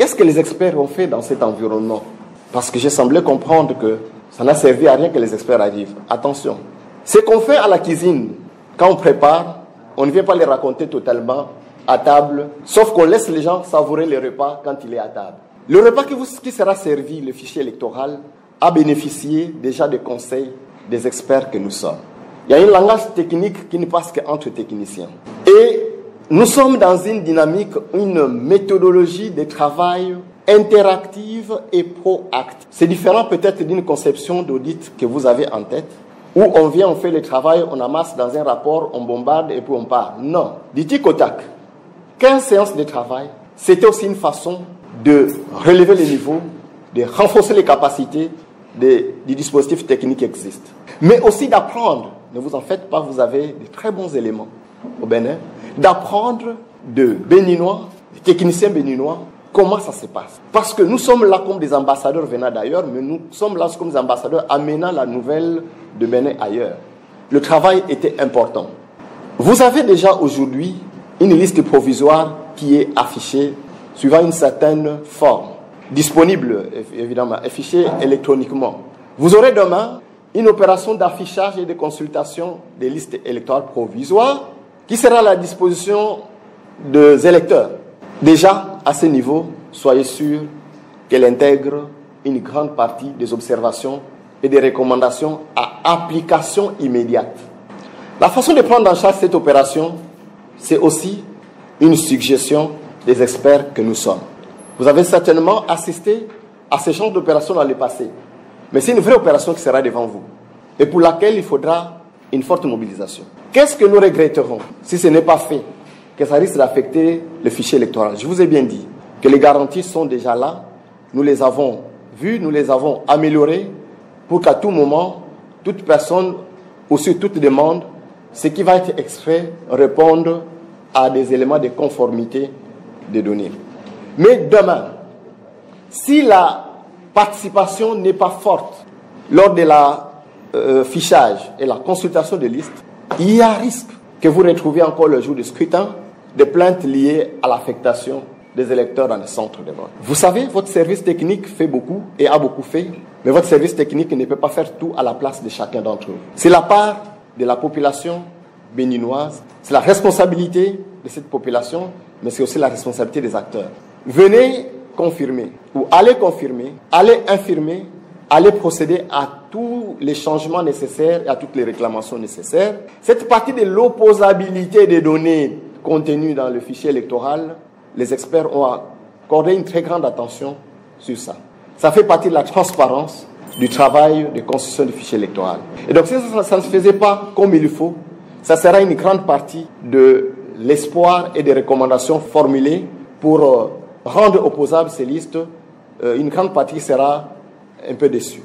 Qu'est-ce que les experts ont fait dans cet environnement? Parce que j'ai semblé comprendre que ça n'a servi à rien que les experts arrivent. Attention, ce qu'on fait à la cuisine, quand on prépare, on ne vient pas les raconter totalement à table, sauf qu'on laisse les gens savourer le repas quand il est à table. Le repas qui sera servi, le fichier électoral, a bénéficié déjà des conseils des experts que nous sommes. Il y a un langage technique qui ne passe qu'entre techniciens. Et nous sommes dans une dynamique, une méthodologie de travail interactive et proactive. C'est différent peut-être d'une conception d'audit que vous avez en tête, où on vient, on fait le travail, on amasse dans un rapport, on bombarde et puis on part. Non. Du tic au tac. 15 séances de travail, c'était aussi une façon de relever les niveaux, de renforcer les capacités du dispositif technique existe. Mais aussi d'apprendre, ne vous en faites pas, vous avez de très bons éléments au Bénin, d'apprendre de Béninois, des techniciens béninois, comment ça se passe. Parce que nous sommes là comme des ambassadeurs venant d'ailleurs, mais nous sommes là comme des ambassadeurs amenant la nouvelle de Bénin ailleurs. Le travail était important. Vous avez déjà aujourd'hui une liste provisoire qui est affichée suivant une certaine forme, disponible évidemment, affichée électroniquement. Vous aurez demain une opération d'affichage et de consultation des listes électorales provisoires qui sera à la disposition des électeurs. Déjà, à ce niveau, soyez sûrs qu'elle intègre une grande partie des observations et des recommandations à application immédiate. La façon de prendre en charge cette opération, c'est aussi une suggestion des experts que nous sommes. Vous avez certainement assisté à ce genre d'opération dans le passé. Mais c'est une vraie opération qui sera devant vous et pour laquelle il faudra une forte mobilisation. Qu'est-ce que nous regretterons si ce n'est pas fait, que ça risque d'affecter le fichier électoral? Je vous ai bien dit que les garanties sont déjà là. Nous les avons vues, nous les avons améliorées pour qu'à tout moment, toute personne ou sur toute demande, ce qui va être extrait réponde à des éléments de conformité des données. Mais demain, si la participation n'est pas forte lors de l'affichage et la consultation des listes, il y a risque que vous retrouviez encore le jour du scrutin des plaintes liées à l'affectation des électeurs dans les centres de vote. Vous savez, votre service technique fait beaucoup et a beaucoup fait, mais votre service technique ne peut pas faire tout à la place de chacun d'entre eux. C'est la part de la population béninoise, c'est la responsabilité de cette population, mais c'est aussi la responsabilité des acteurs. Venez confirmer, ou allez confirmer, allez infirmer, allez procéder à tous les changements nécessaires et à toutes les réclamations nécessaires. Cette partie de l'opposabilité des données contenues dans le fichier électoral, les experts ont accordé une très grande attention sur ça. Ça fait partie de la transparence du travail de construction du fichier électoral. Et donc si ça ne se faisait pas comme il faut, ça sera une grande partie de l'espoir et des recommandations formulées pour rendre opposables ces listes. Une grande partie sera un peu déçue.